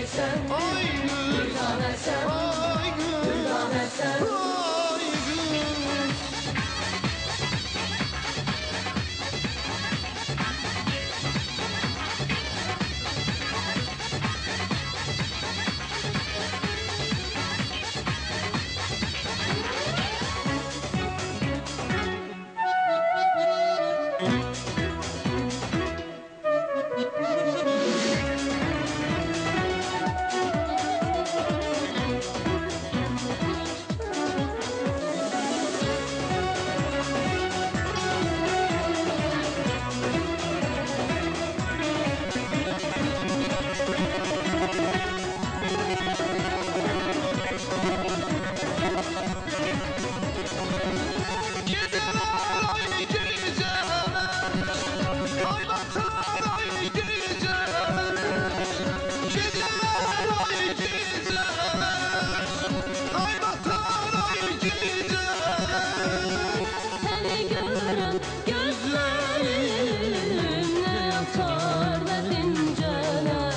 sen, bir tane sen, bir tane sen. Seni gören gözlerimle yatar ve finceler.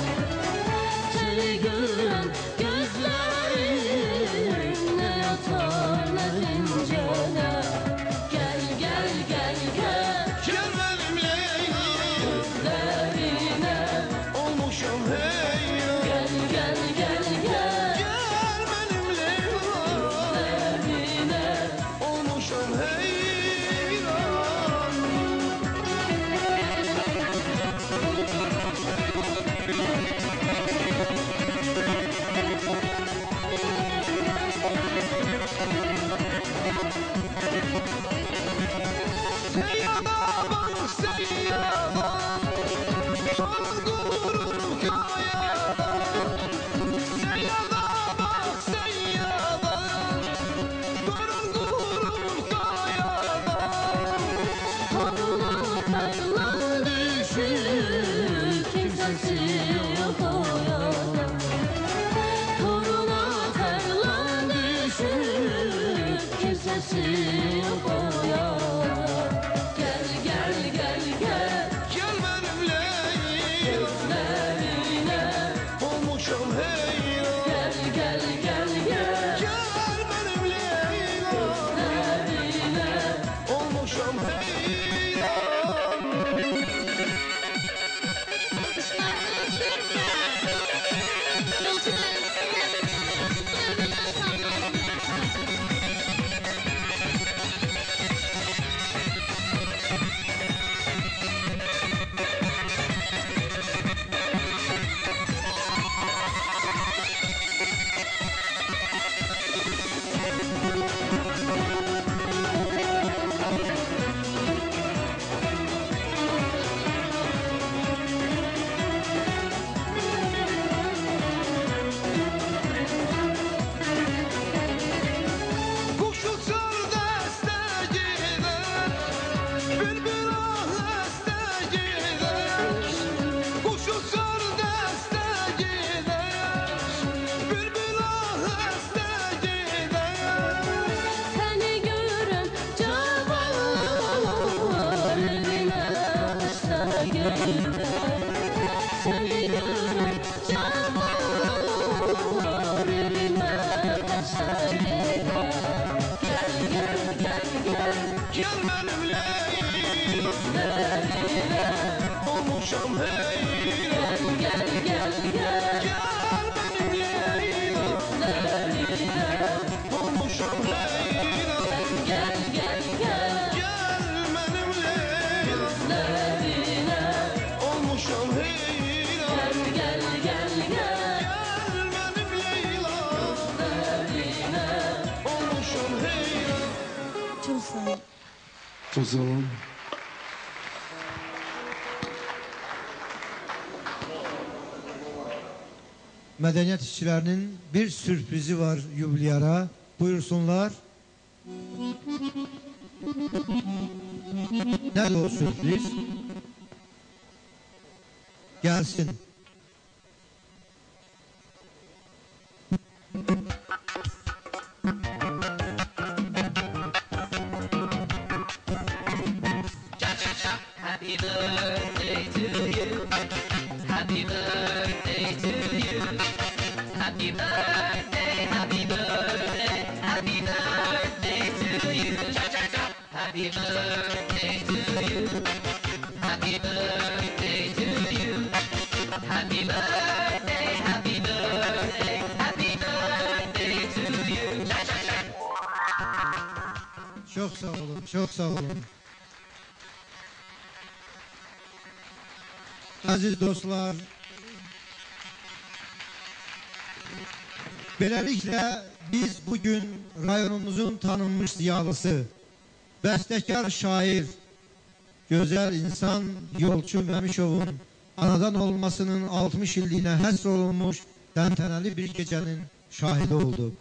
Seni gören gözlerimle yatar ve finceler. Gel gel gel gel, Gel benimle derine olmuşum hey. gel gel gel gel, Gel benimle derine olmuşum hey. Seyyada bak seyyada, sorgurum kayada. Seyyada bak seyyada, sorgurum kayada. Toruna kaylan düşür, kimsesi yok o yolda. Toruna kaylan düşür, kimsesi yok o yolda. Gel gel gel gel, Gel benimle gözlerine olmuşum hey. gel gel gel gel, Gel benimle gözlerine olmuşum hey. Kuş uçar deste gider, bülbül aheste gider. Kuş uçar deste gider, bülbül aheste gider. seni gören cavanlar evine başta gider. Seni gören cavanlar evine başta gider. Gel gel gel gel, Gel benimle derine olmuşum hey. gel gel gel gel, Gel benimle derine olmuşum hey. gel gel gel, Gel benimle derine olmuşum hey. gel gel gel gel, Gel benimle derine. olmuşum hey. Çok sağ ol. Çok sağ olun. Medeniyet işçilerinin bir sürprizi var Yubilyara. Buyursunlar. Nerede o sürpriz? Gelsin. Happy birthday to you. Happy birthday to you. Happy birthday to you. Happy birthday to you. Happy birthday, happy birthday, happy birthday to you. Çok sağ olun, çok sağ olun. Aziz dostlar, beləliklə biz bugün rayonumuzun tanınmış ziyalısı, bəstəkar şair, gözəl insan Yolçu Məmişovun anadan olmasının 60 illiyinə həsr olunmuş təntənəli bir gecənin şahidi olduq.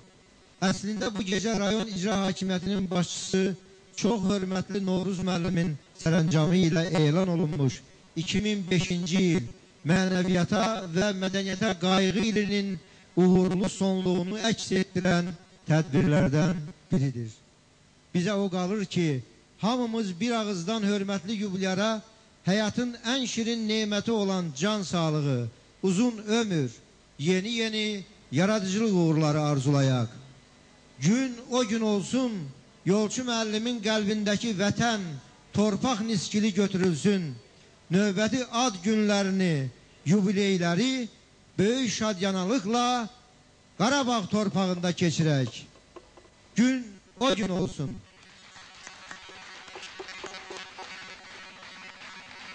Əslində bu gecə rayon icra hakimiyyətinin başçısı çox hörmətli Novruz müəllimin sərəncamı ilə elan olunmuş 2005-ci il mənəviyyata və mədəniyyətə qayğı ilinin uğurlu sonluğunu əks etdirən tədbirlərdən biridir. Bizə o qalır ki, hamımız bir ağızdan hörmətli yubilyara həyatın ən şirin neməti olan can sağlığı, uzun ömür, yeni yaradıcılıq uğurları arzulayaq. Gün o gün olsun, Yolçu müəllimin qəlbindəki vətən, torpaq niskili götürülsün. Növbəti ad günlərini, yubileyləri böyük şadyanalıqla Qarabağ torpağında keçirək. Gün o gün olsun.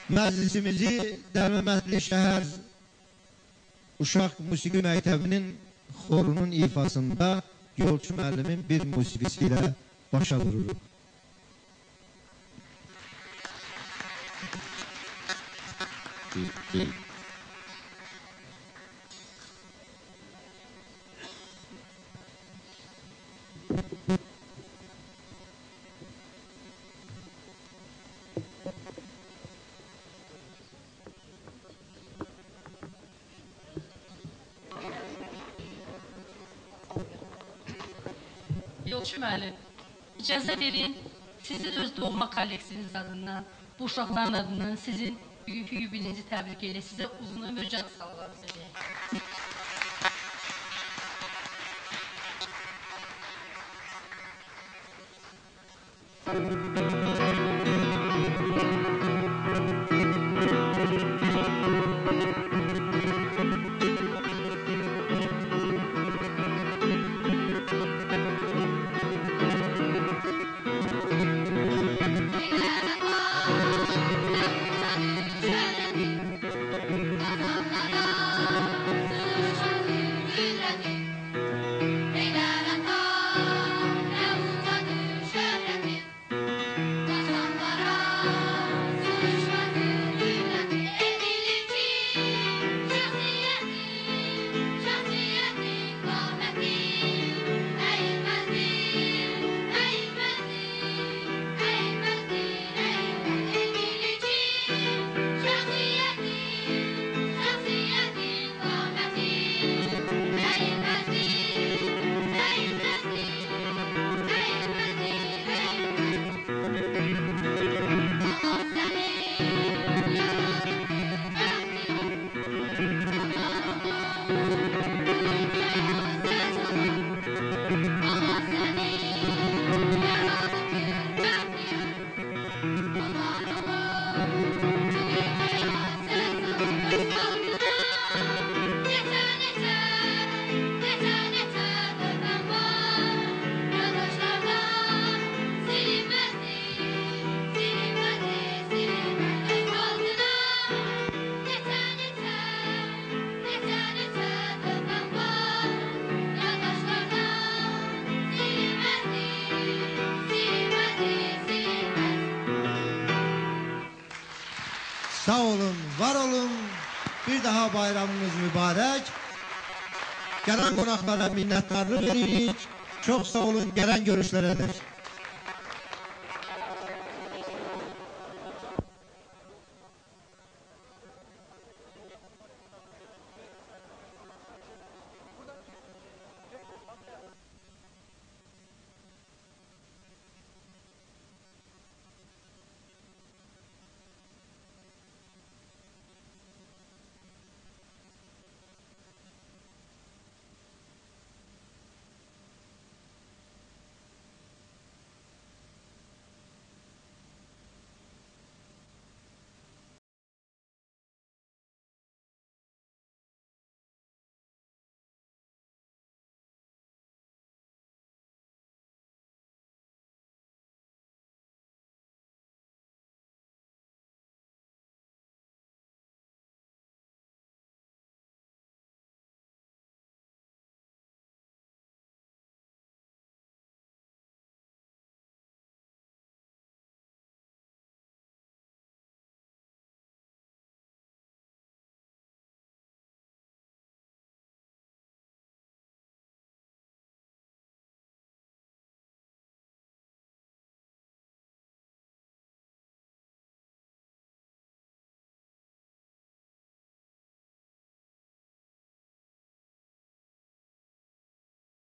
Məclisimizi Dərməmətli şəhər Uşaq Musiqi Məktəbinin xorunun ifasında Yolçu müəllimin bir musiqisi ilə başa vururuq. Yolçu müəllim, icazə verin, sizi öz doğma kolleksiyeniz adından, bu uşaqların adından sizin bugünkü yubileyinizi təbrik edir, sizə uzun ömür can sağlığı söyləyək. Sağ olun, var olun. Bir daha bayramınız mübarek. Gelen qonaqlara minnətdarlıq edirik. Çok sağ olun, gelen görüşlerədir.